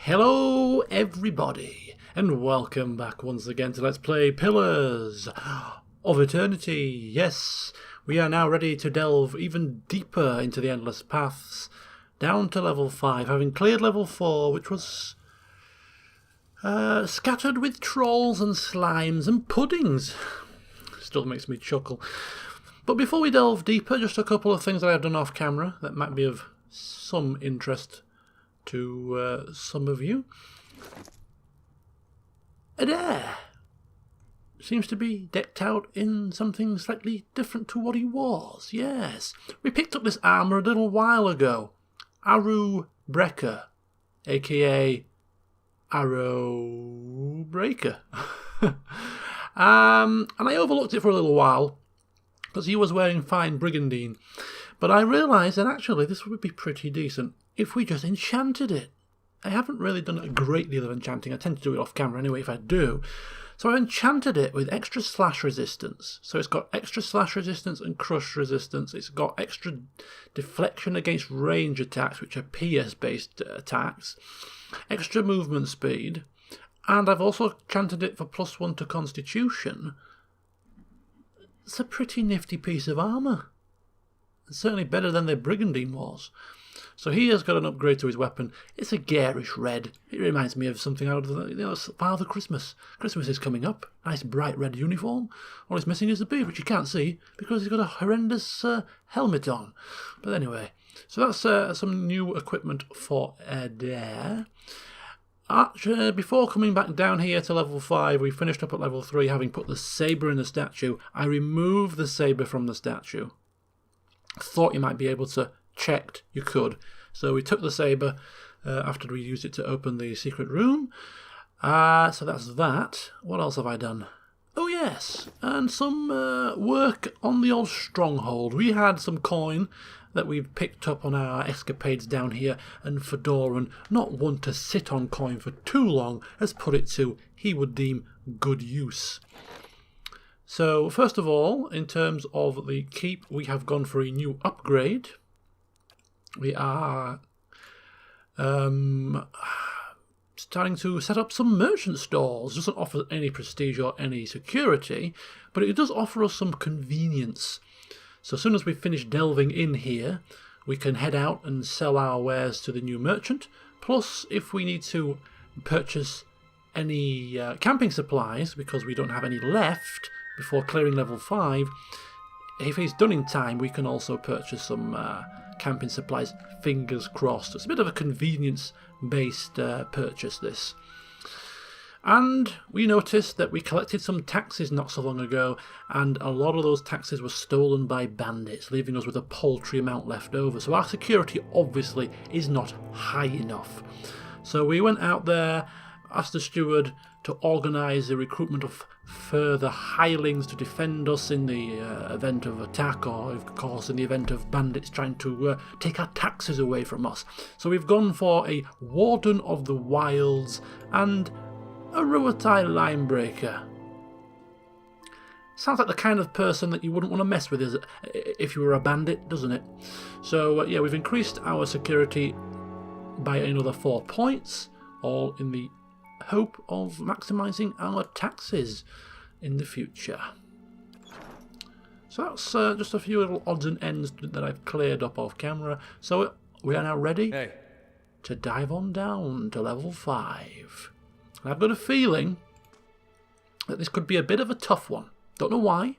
Hello everybody, and welcome back once again to Let's Play Pillars of Eternity. Yes, we are now ready to delve even deeper into the Endless Paths, down to level 5, having cleared level 4, which was scattered with trolls and slimes and puddings. Still makes me chuckle. But before we delve deeper, just a couple of things that I've done off camera that might be of some interest to some of you. Adair seems to be decked out in something slightly different to what he was. Yes, we picked up this armour a little while ago. Aru Breaker, aka Arrow Breaker. And I overlooked it for a little while because he was wearing fine brigandine. But I realised that actually this would be pretty decent if we just enchanted it. I haven't really done a great deal of enchanting. I tend to do it off camera anyway if I do. So I enchanted it with extra slash resistance. So it's got extra slash resistance and crush resistance. It's got extra deflection against range attacks, which are PS-based attacks. Extra movement speed. And I've also enchanted it for +1 to Constitution. It's a pretty nifty piece of armour. It's certainly better than the brigandine was. So he has got an upgrade to his weapon. It's a garish red. It reminds me of something out of Father Christmas. Christmas is coming up. Nice bright red uniform. All it's missing is the beard, which you can't see because he's got a horrendous helmet on. But anyway, so that's some new equipment for Adair. Before coming back down here to level 5, we finished up at level 3 having put the sabre in the statue. I removed the sabre from the statue. Thought you might be able to. Checked you could. So we took the sabre after we used it to open the secret room. So that's that. What else have I done? Oh yes, and some work on the old stronghold. We had some coin that we've picked up on our escapades down here, and Fedoran, not one to sit on coin for too long, has put it to he would deem good use. So first of all, in terms of the keep, we have gone for a new upgrade. We are starting to set up some merchant stalls. It doesn't offer any prestige or any security, but it does offer us some convenience. So as soon as we finish delving in here, we can head out and sell our wares to the new merchant. Plus, if we need to purchase any camping supplies, because we don't have any left before clearing level 5, if it's done in time, we can also purchase some camping supplies, fingers crossed. It's a bit of a convenience-based purchase, this. And we noticed that we collected some taxes not so long ago, and a lot of those taxes were stolen by bandits, leaving us with a paltry amount left over. So our security obviously is not high enough. So we went out there, asked the steward to organise the recruitment of further hirelings to defend us in the event of attack, or of course in the event of bandits trying to take our taxes away from us. So we've gone for a Warden of the Wilds and a Ruatai Linebreaker. Sounds like the kind of person that you wouldn't want to mess with if you were a bandit, doesn't it? So yeah, we've increased our security by another 4 points, all in the hope of maximising our taxes in the future. So that's just a few little odds and ends that I've cleared up off camera. So we are now ready to dive on down to level 5. And I've got a feeling that this could be a bit of a tough one. Don't know why.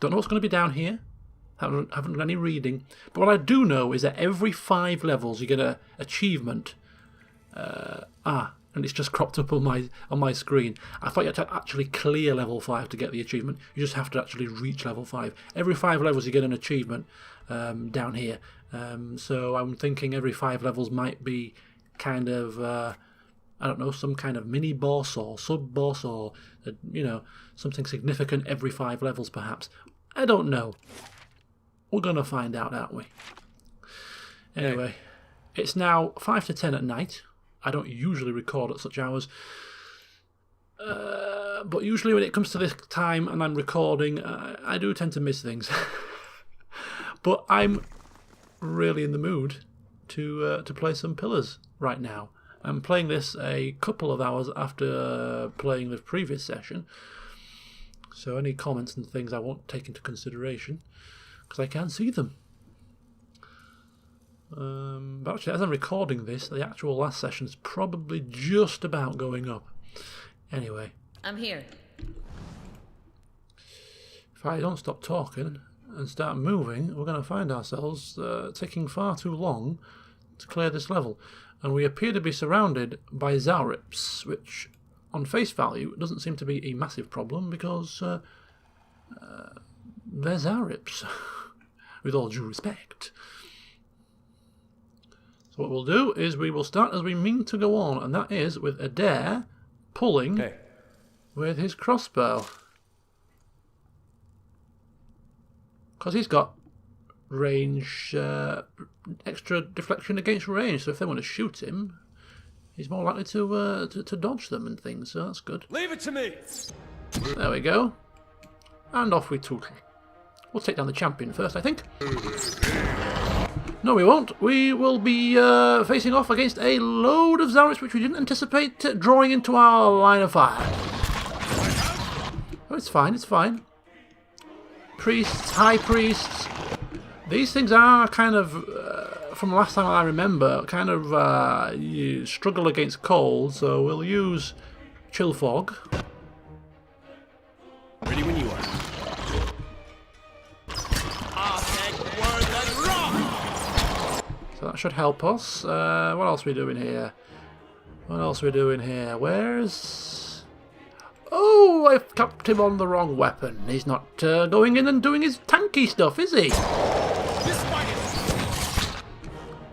Don't know what's going to be down here. Haven't done any reading. But what I do know is that every 5 levels you get an achievement. And it's just cropped up on my screen. I thought you had to actually clear level 5 to get the achievement. You just have to actually reach level 5. Every 5 levels you get an achievement down here. So I'm thinking every 5 levels might be kind of, I don't know, some kind of mini boss or sub boss, or something significant every 5 levels perhaps. I don't know. We're gonna find out, aren't we? Anyway, it's now 5 to 10 at night. I don't usually record at such hours, but usually when it comes to this time and I'm recording, I do tend to miss things. But I'm really in the mood to play some Pillars right now. I'm playing this a couple of hours after playing the previous session, so any comments and things I won't take into consideration because I can't see them. But actually, as I'm recording this, the actual last session is probably just about going up. Anyway, I'm here. if I don't stop talking and start moving, we're going to find ourselves taking far too long to clear this level. And we appear to be surrounded by Zaurips, which on face value doesn't seem to be a massive problem because they're Zaurips, with all due respect. So what we'll do is we will start as we mean to go on, and that is with Adair pulling with his crossbow. Because he's got range, extra deflection against range, so if they want to shoot him, he's more likely to dodge them and things, so that's good. Leave it to me! There we go. And off we tootle. We'll take down the champion first, I think. No, we won't. We will be facing off against a load of Zaurips which we didn't anticipate drawing into our line of fire. Oh, it's fine, it's fine. Priests, high priests. These things are kind of, from last time I remember, kind of you struggle against cold, so we'll use Chill Fog. Ready when you are. So that should help us. What else are we doing here? What else are we doing here? Where's... Oh, I've capped him on the wrong weapon. He's not going in and doing his tanky stuff, is he?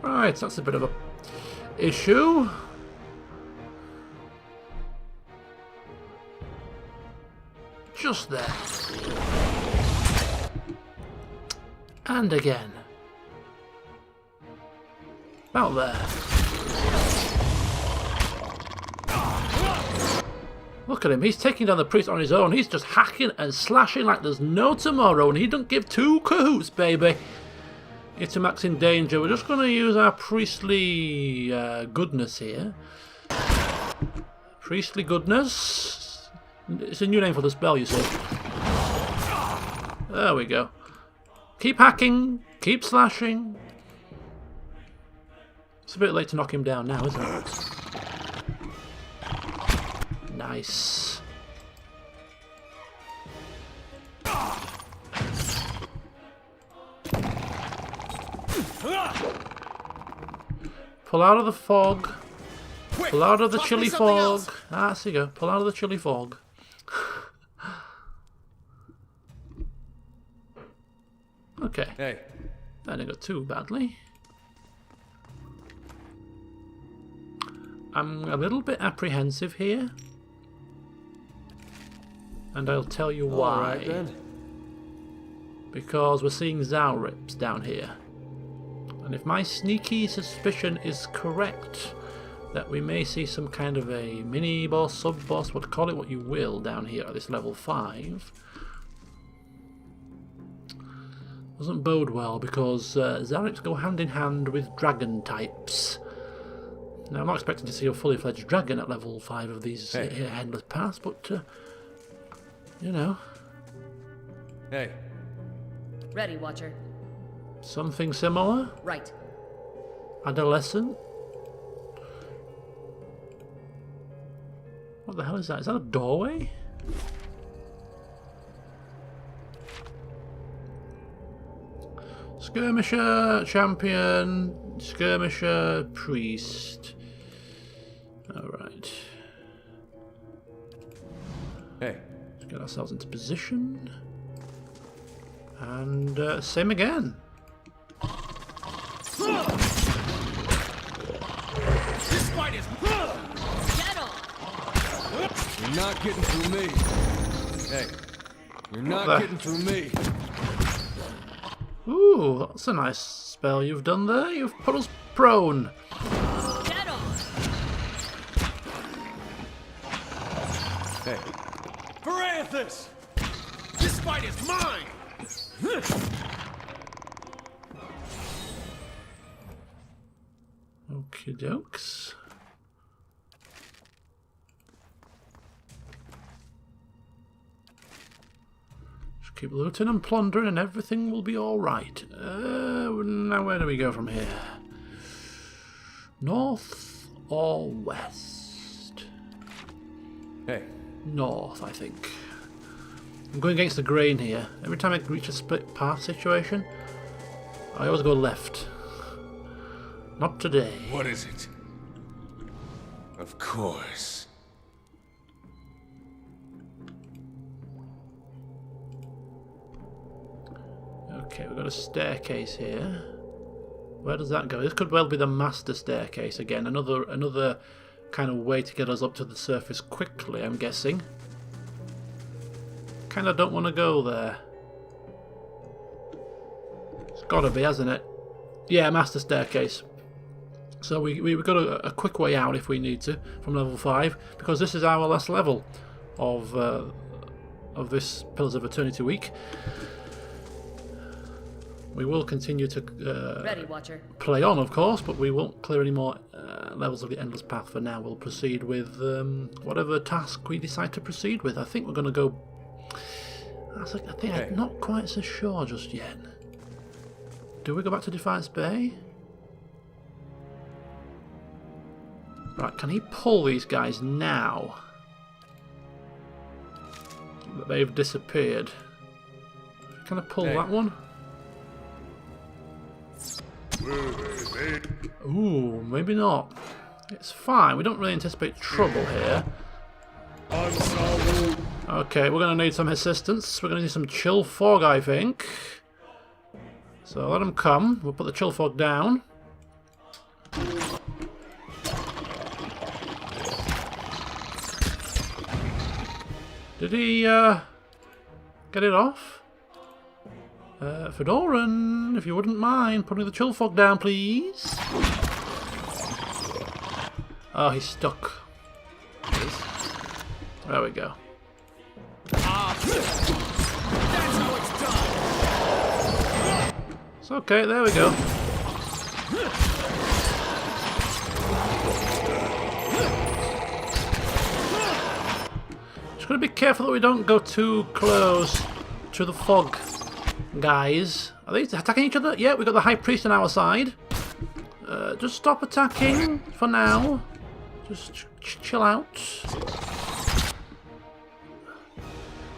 Right, that's a bit of a issue. Just there. And again. About there. Look at him, he's taking down the priest on his own. He's just hacking and slashing like there's no tomorrow, and he don't give two cahoots, baby. Itamak's in danger. We're just going to use our priestly goodness here. Priestly goodness. It's a new name for the spell, you see. There we go. Keep hacking, keep slashing. It's a bit late to knock him down now, isn't it? Nice. Pull out of the fog. Pull out of the chilly fog. Ah, there you go. Pull out of the chilly fog. Okay. Hey. That didn't go too badly. I'm a little bit apprehensive here. And I'll tell you why. All right, then. Because we're seeing Zaurips down here. And if my sneaky suspicion is correct, that we may see some kind of a mini-boss, sub-boss, call it what you will, down here at this level 5. Doesn't bode well, because Zaurips go hand in hand with dragon types. Now, I'm not expecting to see a fully fledged dragon at level 5 of these Headless Paths, but, you know. Hey. Ready, Watcher. Something similar? Right. Adolescent? What the hell is that? Is that a doorway? Skirmisher, champion, skirmisher, priest. Alright. Hey. Let's get ourselves into position. And same again. This fight is... You're not getting through me. Hey. You're not getting through me. Ooh, that's a nice spell you've done there. You've put us prone. Hey. Parathis! This fight is mine! Okie dokes. keep looting and plundering and everything will be alright. Now where do we go from here? North or west? Hey. North, I think. I'm going against the grain here. Every time I reach a split path situation, I always go left. Not today. What is it? Of course. Okay, we've got a staircase here. Where does that go? This could well be the master staircase again. Another kind of way to get us up to the surface quickly, I'm guessing. Kind of don't want to go there. It's got to be, hasn't it? Yeah, master staircase. So we've got a quick way out if we need to from level 5, because this is our last level of this Pillars of Eternity week. We will continue to Ready, Watcher. play on, of course, but we won't clear any more levels of the Endless Path for now. We'll proceed with whatever task we decide to proceed with. I think we're going to go... I think I'm not quite so sure just yet. Do we go back to Defiance Bay? Right, can he pull these guys now? That they've disappeared. Can I pull that one? Ooh, maybe not. It's fine. We don't really anticipate trouble here. Okay, we're going to need some assistance. We're going to need some chill fog, I think. So let them come. We'll put the chill fog down. Did he get it off? Fedoran, if you wouldn't mind putting the chill fog down, please. Oh, he's stuck. There we go. That's how it's done. It's okay, there we go. Just gotta be careful that we don't go too close to the fog. Guys, are they attacking each other? Yeah, we've got the High Priest on our side. Just stop attacking for now. Just chill out.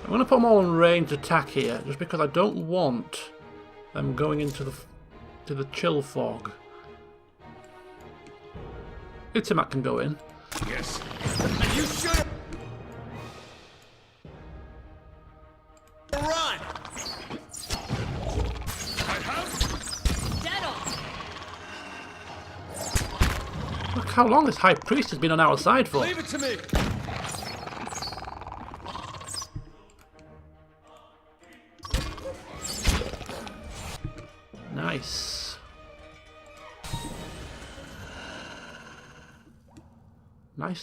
I'm going to put them all in ranged attack here, just because I don't want them going into the chill fog. Itimat can go in. Yes. And you should run. Look how long this High Priest has been on our side for. Leave it to me. Nice.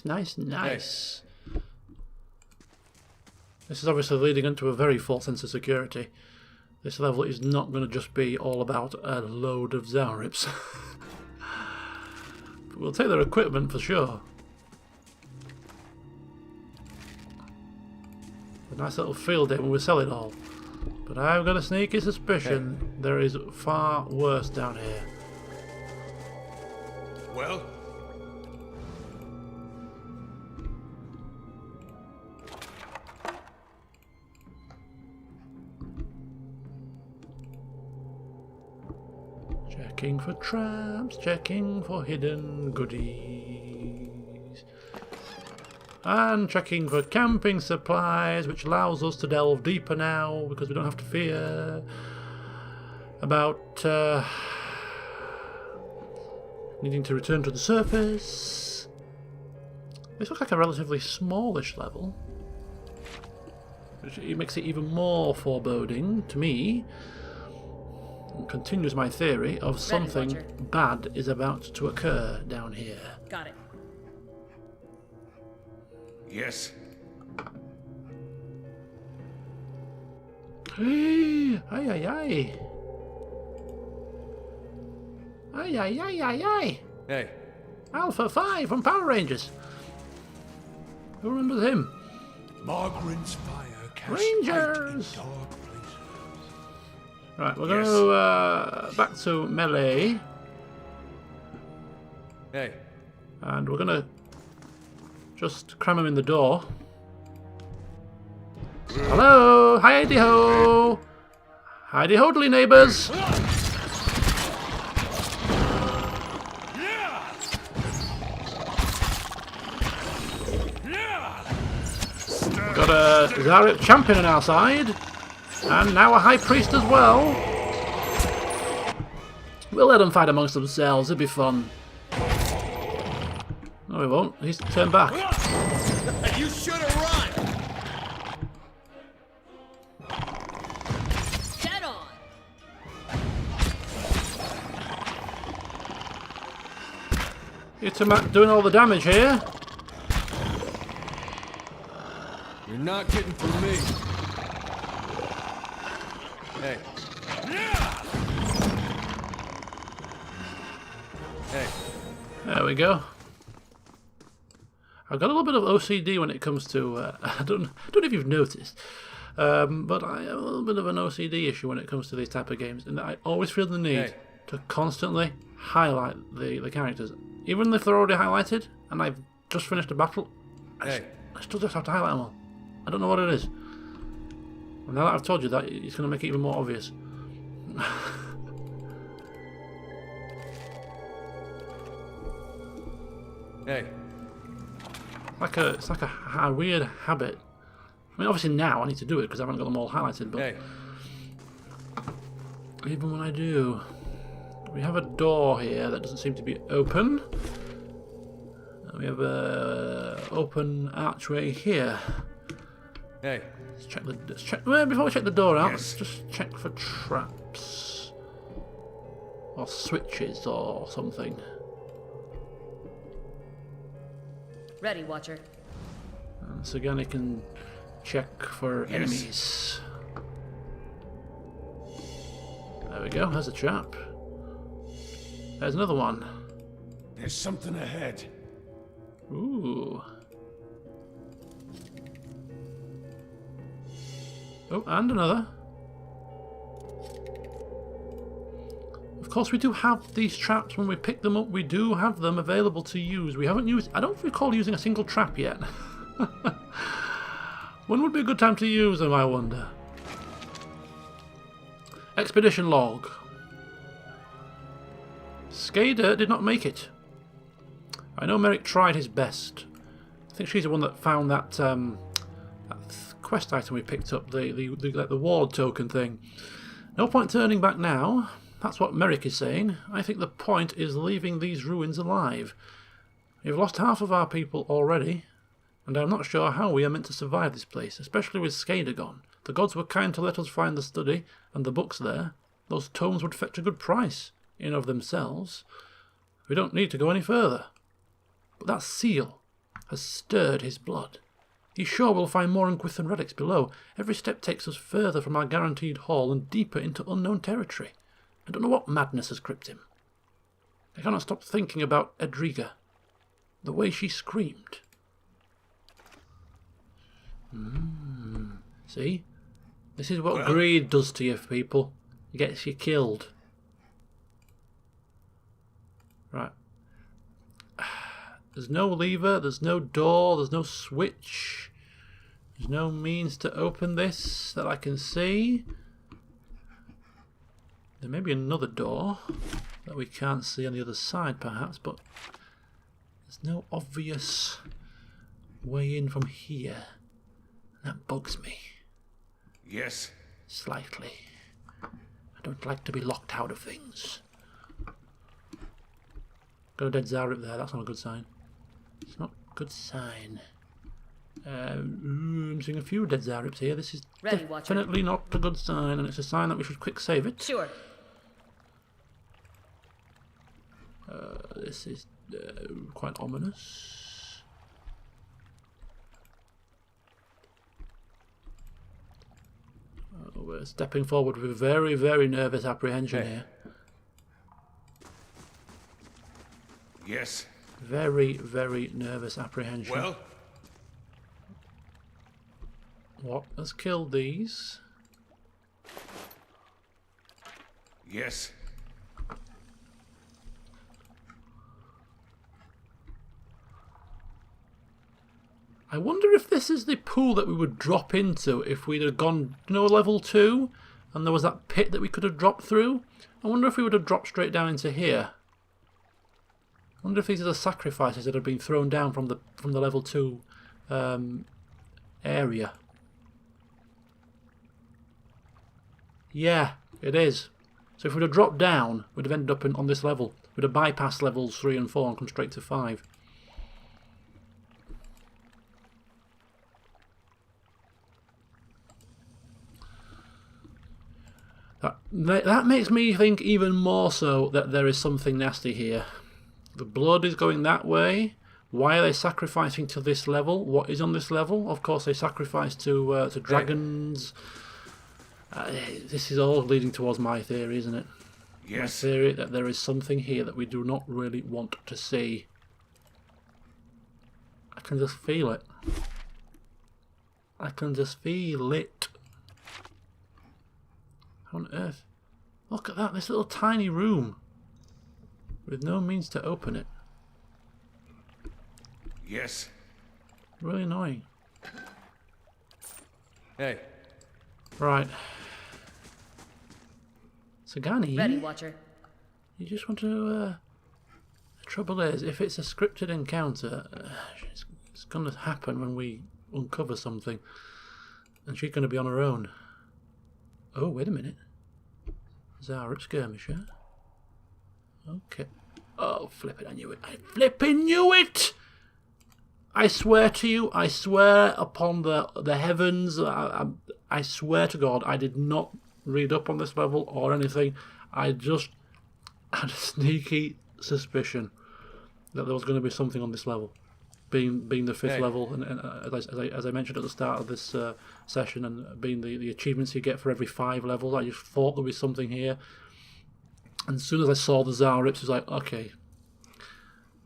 Nice. This is obviously leading into a very false sense of security. This level is not going to just be all about a load of Zaurips. We'll take their equipment for sure. A nice little field day when we sell it all. But I've got a sneaky suspicion there is far worse down here. Well? Checking for traps, checking for hidden goodies. And checking for camping supplies, which allows us to delve deeper now, because we don't have to fear about needing to return to the surface. This looks like a relatively smallish level, which makes it even more foreboding to me. And continues my theory of something Watcher. bad is about to occur down here. Got it. Yes. Hey, ay. Ay. Hey. Alpha 5 from Power Rangers. Who remembers him? Margaret's fire cast Rangers! light in dark places. Right, we're going to back to melee, Hey, and we're going to just cram him in the door. Hello, hidey ho, hidey hodly neighbours. Got a Zarep champion on our side, and now a high priest as well. We'll let them fight amongst themselves, it'll be fun. No, we won't. He's turned back. you should have run. Dead on. Itamak doing all the damage here. You're not getting through me. Hey. Hey. There we go. I've got a little bit of OCD when it comes to. I don't know if you've noticed, but I have a little bit of an OCD issue when it comes to these type of games, and I always feel the need to constantly highlight the characters, even if they're already highlighted, and I've just finished a battle. I still just have to highlight them all. I don't know what it is. And now that I've told you that, it's going to make it even more obvious. Hey. It's like a weird habit. I mean, obviously now I need to do it because I haven't got them all highlighted, but even when I do, we have a door here that doesn't seem to be open. We have a open archway here. Hey. Let's check. Well, before we check the door out, let's just check for traps or switches or something. Ready, Watcher. And so again, I can check for enemies. There we go. There's a trap. There's another one. There's something ahead. Ooh. Oh, and another. Of course, we do have these traps. When we pick them up, we do have them available to use. We haven't used... I don't recall using a single trap yet. When would be a good time to use them, I wonder? Expedition log. Skader did not make it. I know Merrick tried his best. I think she's the one that found that, quest item we picked up, the ward token thing. No point turning back now. That's what Merrick is saying. I think the point is leaving these ruins alive. We've lost half of our people already, and I'm not sure how we are meant to survive this place, especially with Skader gone. The gods were kind to let us find the study and the books there. Those tomes would fetch a good price in of themselves. We don't need to go any further. But that seal has stirred his blood. He's sure we'll find more Unquithan relics below. Every step takes us further from our guaranteed haul and deeper into unknown territory. I don't know what madness has gripped him. I cannot stop thinking about Edriga. The way she screamed. See? This is what greed does to you, people. It gets you killed. Right. There's no lever, there's no door, there's no switch. There's no means to open this that I can see. There may be another door that we can't see on the other side, perhaps, but there's no obvious way in from here. That bugs me. Yes. Slightly. I don't like to be locked out of things. Got a dead Zarep there, that's not a good sign. It's not a good sign. I'm seeing a few dead Zareps here. This is Ready, Watcher. definitely not a good sign, and it's a sign that we should quick save it. Sure. This is quite ominous. We're stepping forward with very, very nervous apprehension here. Yes. Very, very nervous apprehension. Well, What has killed these? Yes. I wonder if this is the pool that we would drop into if we'd have gone, level 2, and there was that pit that we could have dropped through. I wonder if we would have dropped straight down into here. I wonder if these are the sacrifices that have been thrown down from the level 2 area. Yeah, it is. So if we'd have dropped down, we'd have ended up on this level. We'd have bypassed levels 3 and 4 and come straight to 5. That makes me think even more so that there is something nasty here. The blood is going that way. Why are they sacrificing to this level? What is on this level? Of course, they sacrifice to dragons. This is all leading towards my theory, isn't it? Yes. My theory that there is something here that we do not really want to see. I can just feel it. I can just feel it. How on earth? Look at that, this little tiny room with no means to open it. Yes. Really annoying. Hey, Right. Sagani, Ready, Watcher. you just want to... the trouble is, if it's a scripted encounter, it's going to happen when we uncover something. And she's going to be on her own. Oh, wait a minute. Zaryp Skirmisher. Okay. Oh, flip it, I knew it. I flipping knew it! I swear to you, I swear upon the heavens, I swear to God, I did not read up on this level or anything. I just had a sneaky suspicion that there was going to be something on this level. Being the 5th level, and as I mentioned at the start of this session, and being the achievements you get for every 5 levels, I just thought there was something here. And as soon as I saw the Zaryps, it was like, okay,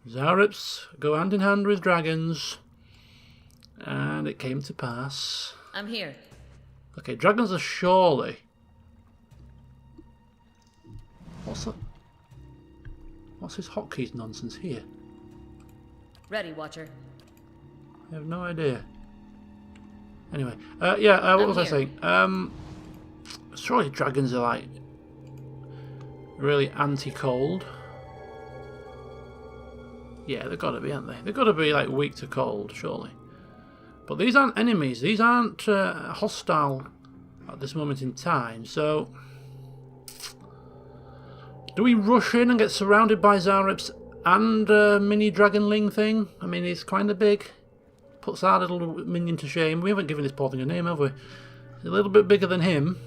Zaryps go hand in hand with dragons, and it came to pass. I'm here. Okay, dragons are surely... What's this hotkeys nonsense here? Ready, Watcher. I have no idea. Anyway, what was I here. saying? Surely dragons are like really anti-cold. Yeah, they've got to be, aren't they? They've got to be like weak to cold, surely. But these aren't enemies. These aren't hostile at this moment in time. So, do we rush in and get surrounded by Zaryps and mini dragonling thing? I mean, it's kind of big. Puts our little minion to shame. We haven't given this poor thing a name, have we? It's a little bit bigger than him.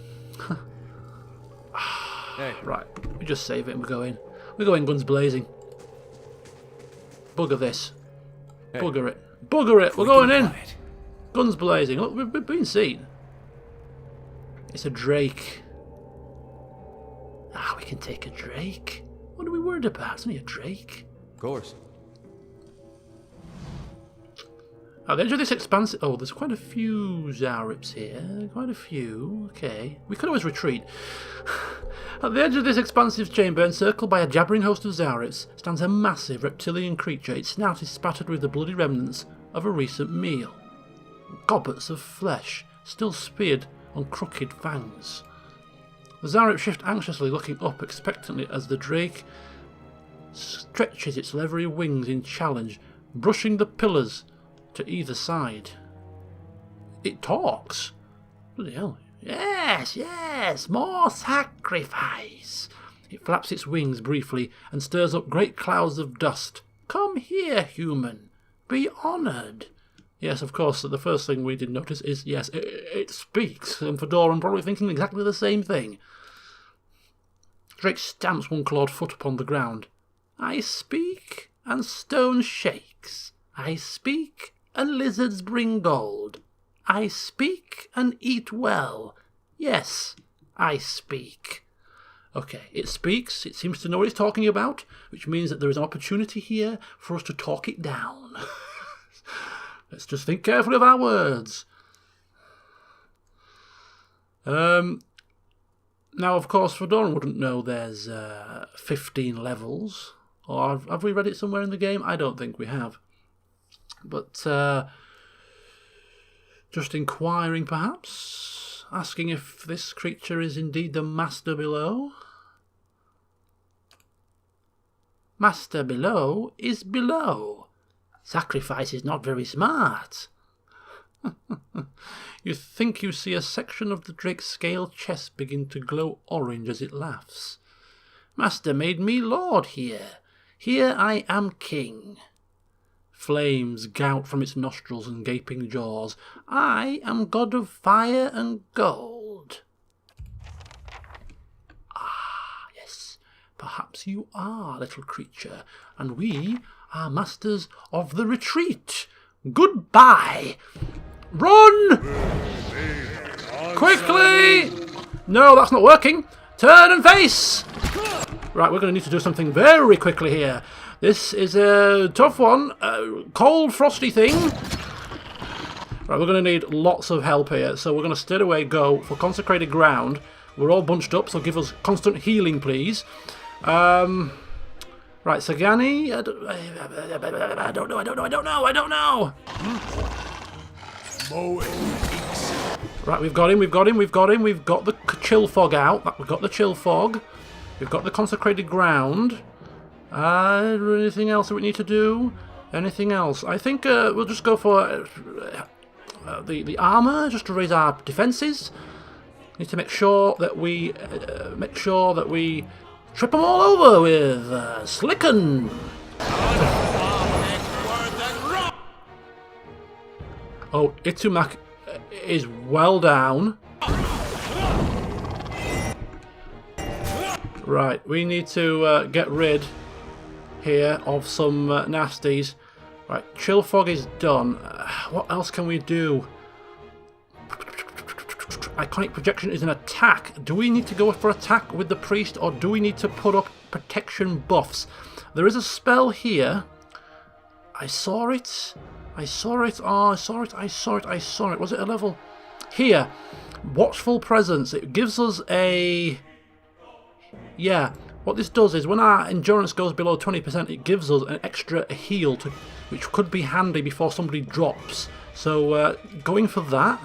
hey, Right, we just save it and we go in. We go in guns blazing. Bugger this. Hey. Bugger it. Bugger it. We're going in. Quiet. Guns blazing. Look, we've been seen. It's a drake. We can take a drake. What are we worried about? It's only a drake. of course. At the edge of this expansive... Oh, there's quite a few Zaryps here. Quite a few. Okay. We could always retreat. At the edge of this expansive chamber, encircled by a jabbering host of Zaryps, stands a massive reptilian creature. Its snout is spattered with the bloody remnants of a recent meal. Gobbets of flesh, still speared on crooked fangs. The Zaryp shift anxiously, looking up expectantly as the drake stretches its leathery wings in challenge, brushing the pillars to either side. It talks. Bloody hell. Yes, yes, more sacrifice. It flaps its wings briefly and stirs up great clouds of dust. Come here, human. Be honoured. Yes, of course, the first thing we did notice is, yes, it speaks. And Fedoran probably thinking exactly the same thing. Drake stamps one clawed foot upon the ground. I speak, and stone shakes. I speak, and lizards bring gold. I speak, and eat well. Yes, I speak. Okay, it speaks, it seems to know what it's talking about, which means that there is an opportunity here for us to talk it down. Let's just think carefully of our words. Now, of course, Fedora wouldn't know there's 15 levels. Or have we read it somewhere in the game? I don't think we have. But just inquiring, perhaps? Asking if this creature is indeed the Master below? Master below is below. Sacrifice is not very smart. You think you see a section of the drake's scale chest begin to glow orange as it laughs. Master made me lord here. Here I am king. Flames gout from its nostrils and gaping jaws. I am god of fire and gold. Ah, yes, perhaps you are, little creature, and we are masters of the retreat. Goodbye. Run! Quickly! No, that's not working. Turn and face! Right, we're going to need to do something very quickly here. This is a tough one. Cold, frosty thing. Right, we're going to need lots of help here. So we're going to straight away go for consecrated ground. We're all bunched up, so give us constant healing, please. Right, Sagani. I don't know. Right, we've got him. We've got the chill fog out. We've got the chill fog. We've got the consecrated ground. Anything else that we need to do? Anything else? I think we'll just go for the armor, just to raise our defenses. Need to make sure that we trip them all over with Slicken. Oh, Itumak is well down. Right, we need to get rid here of some nasties. Right, chill fog is done. What else can we do? Iconic projection is an attack. Do we need to go for attack with the priest, or do we need to put up protection buffs? There is a spell here. I saw it. Oh, I saw it. Was it a level? Here. Watchful Presence. It gives us a... Yeah. What this does is when our endurance goes below 20%, it gives us an extra heal, which could be handy before somebody drops. So, going for that.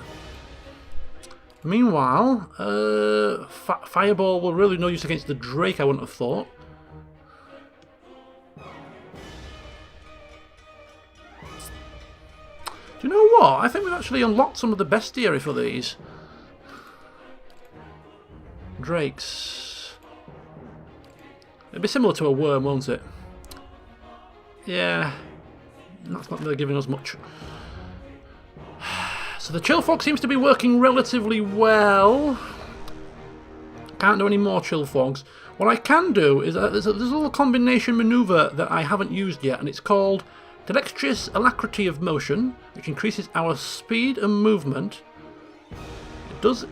Meanwhile, Fireball will really no use against the Drake, I wouldn't have thought. Do you know what? I think we've actually unlocked some of the bestiary for these Drakes. It'd be similar to a worm, won't it? Yeah, that's not really giving us much. So the chill fog seems to be working relatively well. Can't do any more chill fogs. What I can do is there's a little combination maneuver that I haven't used yet, and it's called Dexterous Alacrity of Motion, which increases our speed and movement. It does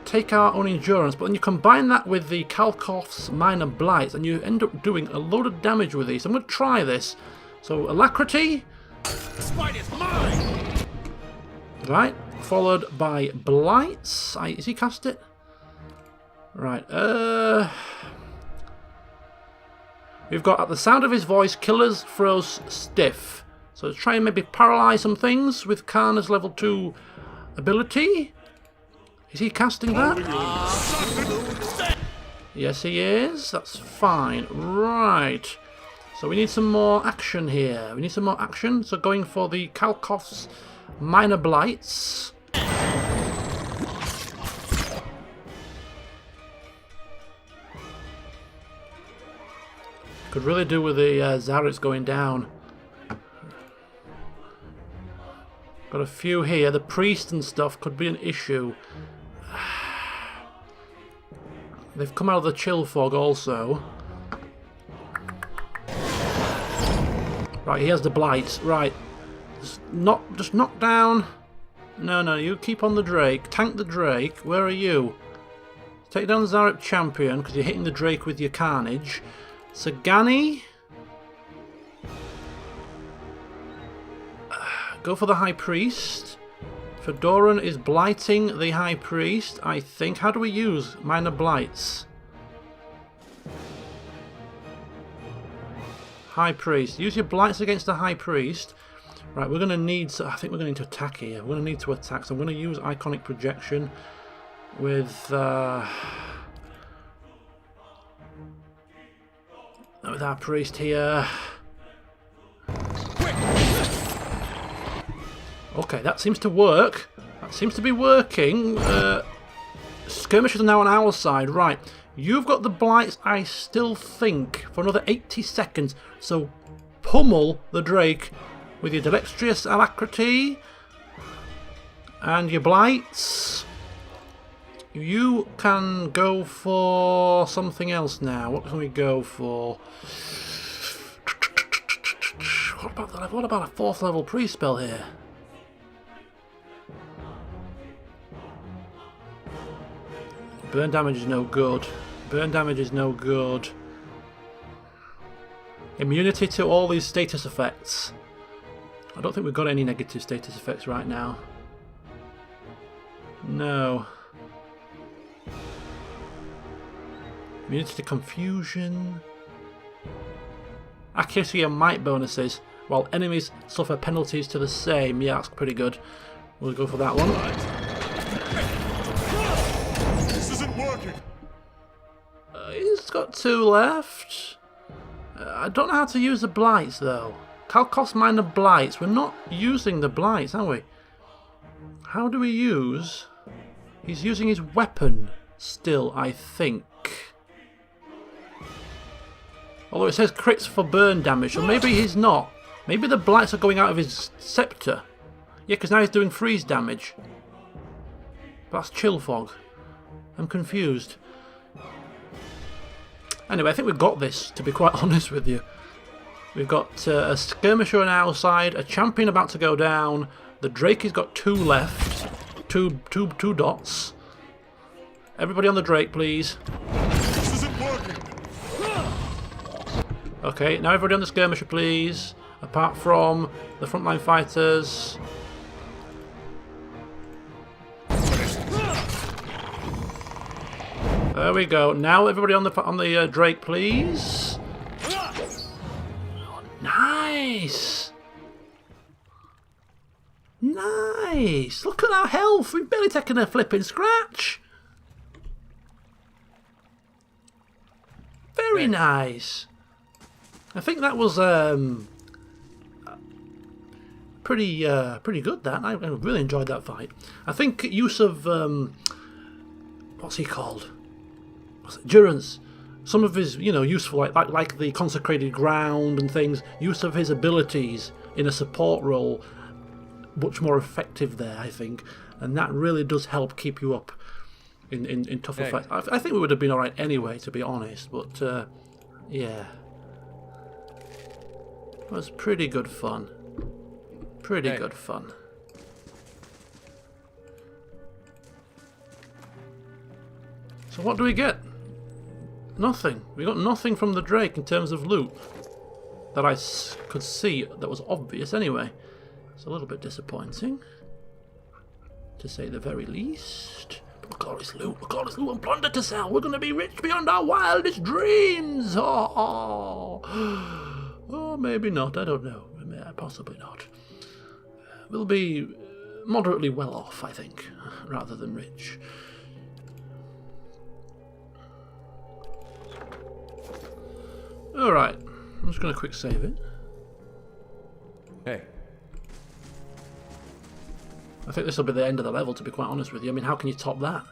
take our own endurance, but then you combine that with the Kalkoff's Minor Blights, and you end up doing a load of damage with these. I'm going to try this. So Alacrity. Spite is mine! Right, followed by Blights. Is he cast it? Right, we've got, at the sound of his voice, Killers froze stiff. So let's try and maybe paralyze some things with Karna's level 2 ability. Is he casting that? Yes, he is. That's fine. Right. So we need some more action here. So going for the Kalkoff's Minor Blights. Could really do with the Zarets going down. Got a few here. The priest and stuff could be an issue. They've come out of the chill fog also. Right, he has the blights. Right. Just knock down. No, you keep on the Drake. Tank the Drake. Where are you? Take down the Zaret champion, because you're hitting the Drake with your carnage. Sagani. Go for the High Priest. Fedoran is blighting the High Priest, I think. How do we use minor blights? High Priest. Use your blights against the High Priest. Right, we're going to need... I think we're going to need to attack here. We're going to need to attack. So I'm going to use Iconic Projection with... with our priest here. Okay, that seems to work. That seems to be working. Skirmishers are now on our side. Right, you've got the blights, I still think, for another 80 seconds. So pummel the Drake with your Dexterous Alacrity and your blights. You can go for something else now. What can we go for? What about a 4th level pre-spell here? Burn damage is no good. Burn damage is no good. Immunity to all these status effects. I don't think we've got any negative status effects right now. No. Immunity to confusion. Accuracy and might bonuses, while enemies suffer penalties to the same. Yeah, that's pretty good. We'll go for that one. This isn't working. He's got 2 left. I don't know how to use the blights though. Calcos minor blights. We're not using the blights, are we? How do we use... He's using his weapon still, I think. Although it says crits for burn damage, so maybe he's not. Maybe the blights are going out of his scepter. Yeah, because now he's doing freeze damage. That's chill fog. I'm confused. Anyway, I think we've got this, to be quite honest with you. We've got a skirmisher on our side, a champion about to go down. The Drake has got 2 left. Two dots. Everybody on the Drake, please. This isn't working. Okay, now everybody on the skirmisher, please. Apart from the frontline fighters. There we go. Now everybody on the Drake, please. Oh, nice. Nice! Look at our health! We've barely taken a flipping scratch! Very nice! I think that was pretty good, that. I really enjoyed that fight. I think use of... what's he called? Durance. Some of his, useful, like the Consecrated Ground and things, use of his abilities in a support role, much more effective there, I think, and that really does help keep you up in tougher fights. I think we would have been alright anyway, to be honest, but yeah. It was pretty good fun. Pretty good fun. So what do we get? Nothing. We got nothing from the Drake in terms of loot that I could see that was obvious anyway. It's a little bit disappointing, to say the very least. But look at all this loot. Look at all this loot and plunder to sell. We're going to be rich beyond our wildest dreams. Oh, maybe not. I don't know. Possibly not. We'll be moderately well off, I think, rather than rich. Alright, I'm just going to quick save it. Hey. I think this will be the end of the level, to be quite honest with you. I mean, how can you top that?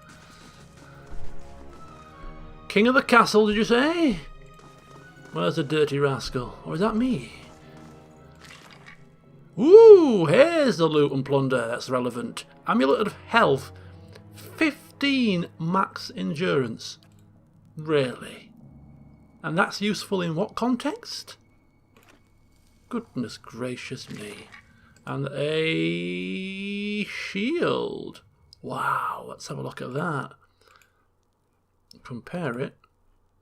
King of the castle, did you say? Where's the dirty rascal? Or is that me? Ooh, here's the loot and plunder that's relevant. Amulet of Health. 15 max endurance. Really? And that's useful in what context? Goodness gracious me. And a shield. Wow, let's have a look at that. Compare it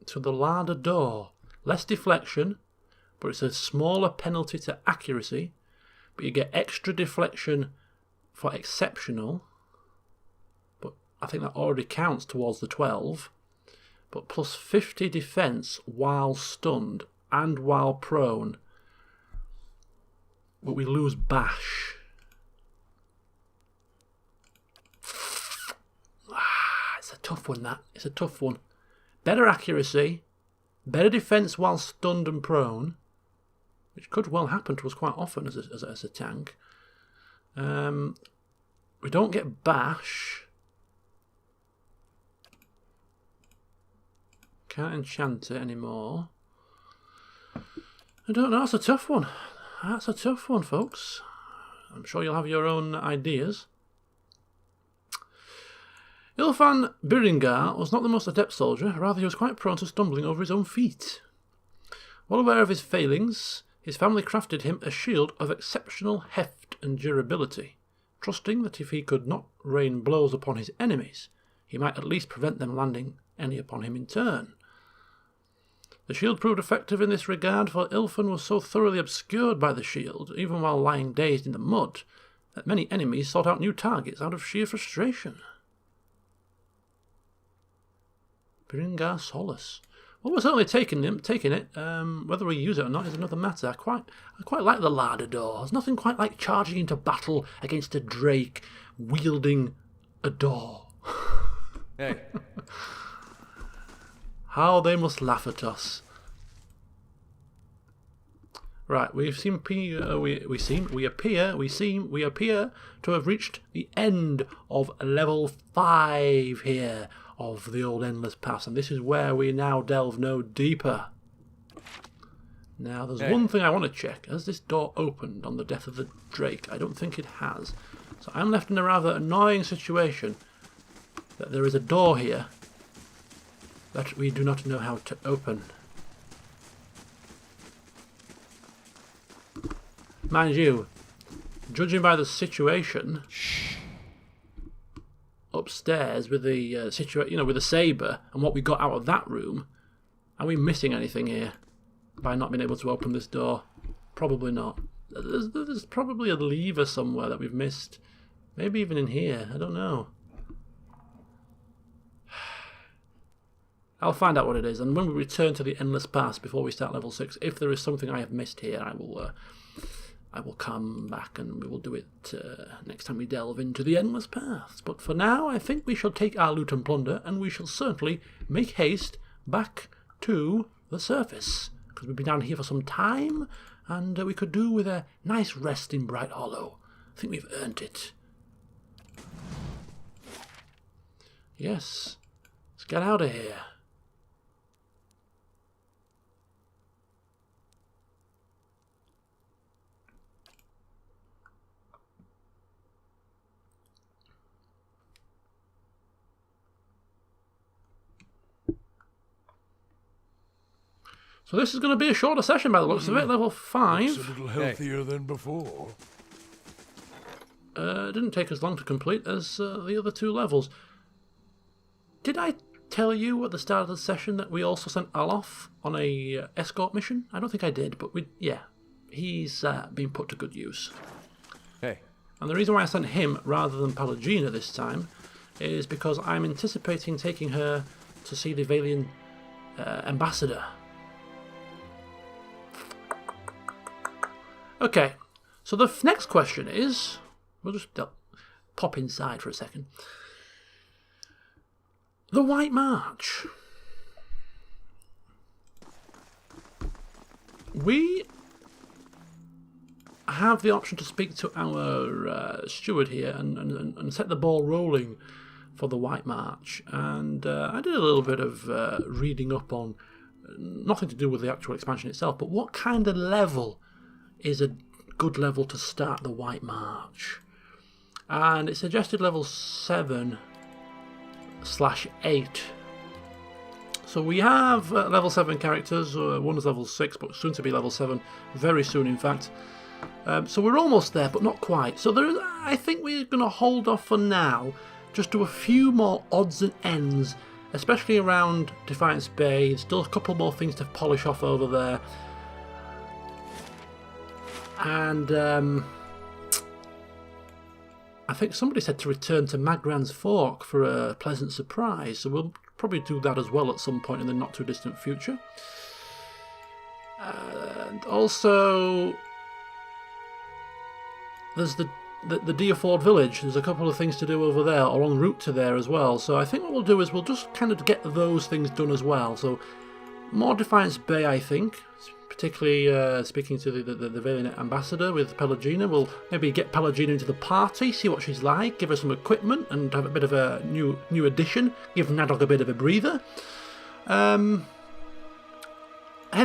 to the Larder Door. Less deflection, but it's a smaller penalty to accuracy. But you get extra deflection for exceptional, but I think that already counts towards the 12. But plus 50 defense while stunned and while prone. But we lose bash. It's a tough one, that. It's a tough one. Better accuracy, better defense while stunned and prone, which could well happen to us quite often as a tank. We don't get bash. Can't enchant it anymore. I don't know, that's a tough one. That's a tough one, folks. I'm sure you'll have your own ideas. Ilfan Biringar was not the most adept soldier, rather he was quite prone to stumbling over his own feet. Well aware of his failings, his family crafted him a shield of exceptional heft and durability, trusting that if he could not rain blows upon his enemies, he might at least prevent them landing any upon him in turn. The shield proved effective in this regard, for Ilfan was so thoroughly obscured by the shield, even while lying dazed in the mud, that many enemies sought out new targets out of sheer frustration. Biringar Solace. Well, we're certainly taking it. Whether we use it or not is another matter. I quite like the larder door. There's nothing quite like charging into battle against a drake wielding a door. Hey. How they must laugh at us. Right, we appear to have reached the end of level 5 here of the old Endless Pass, and this is where we now delve no deeper. Now, there's one thing I want to check. Has this door opened on the death of the Drake? I don't think it has. So I'm left in a rather annoying situation that there is a door here that we do not know how to open. Mind you, judging by the situation upstairs with the with the saber and what we got out of that room, are we missing anything here by not being able to open this door? Probably not. There's probably a lever somewhere that we've missed. Maybe even in here. I don't know. I'll find out what it is, and when we return to the Endless Pass before we start level 6, if there is something I have missed here, I will come back and we will do it next time we delve into the Endless Paths. But for now, I think we shall take our loot and plunder, and we shall certainly make haste back to the surface, because we've been down here for some time, and we could do with a nice rest in Bright Hollow. I think we've earned it. Yes, let's get out of here. So this is going to be a shorter session by the looks of it, level 5. It's a little healthier than before. It didn't take as long to complete as the other 2 levels. Did I tell you at the start of the session that we also sent Alof on a escort mission? I don't think I did, but he's been put to good use. Hey. And the reason why I sent him rather than Pallegina this time is because I'm anticipating taking her to see the Valian ambassador. Okay, so the next question is, we'll just pop inside for a second. The White March. We have the option to speak to our steward here and set the ball rolling for the White March. And I did a little bit of reading up on, nothing to do with the actual expansion itself, but what kind of level is a good level to start the White March. And it suggested level 7/8. So we have level 7 characters. One is level 6, but soon to be level 7. Very soon, in fact. So we're almost there, but not quite. So I think we're going to hold off for now. Just do a few more odds and ends, especially around Defiance Bay. Still a couple more things to polish off over there. And I think somebody said to return to Magran's Fork for a pleasant surprise, so we'll probably do that as well at some point in the not too distant future. And also, there's the Deerford village. There's a couple of things to do over there, or en route to there as well. So I think what we'll do is we'll just kind of get those things done as well. So more Defiance Bay, I think. Particularly speaking to the Valiant ambassador with Pelagina. We'll maybe get Pelagina into the party, see what she's like, give her some equipment, and have a bit of a new addition. Give Nadog a bit of a breather. Head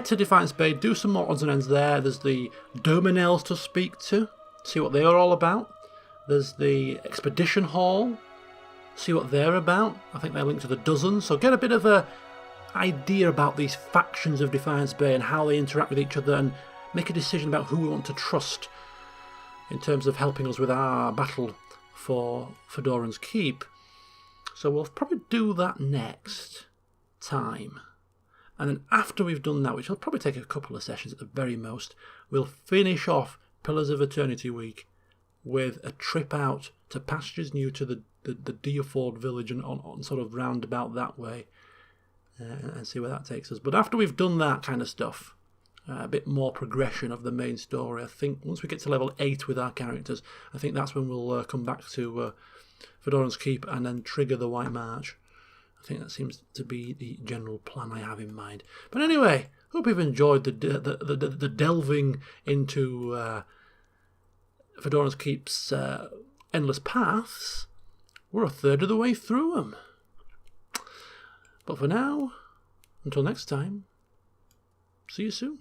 to Defiance Bay, do some more odds and ends there. There's the Dominels to speak to, see what they are all about. There's the Expedition Hall, see what they're about. I think they're linked to the Dozen, so get a bit of a idea about these factions of Defiance Bay and how they interact with each other, and make a decision about who we want to trust in terms of helping us with our battle for Fedoran's Keep. So we'll probably do that next time. And then after we've done that, which will probably take a couple of sessions at the very most, we'll finish off Pillars of Eternity Week with a trip out to Pastures New to the Deerford village and on sort of roundabout that way. And see where that takes us. But after we've done that kind of stuff, a bit more progression of the main story, I think once we get to level 8 with our characters, I think that's when we'll come back to Fedoran's Keep and then trigger the White March. I think that seems to be the general plan I have in mind. But anyway, hope you've enjoyed the delving into Fedoran's Keep's endless paths. We're a third of the way through them. But for now, until next time, see you soon.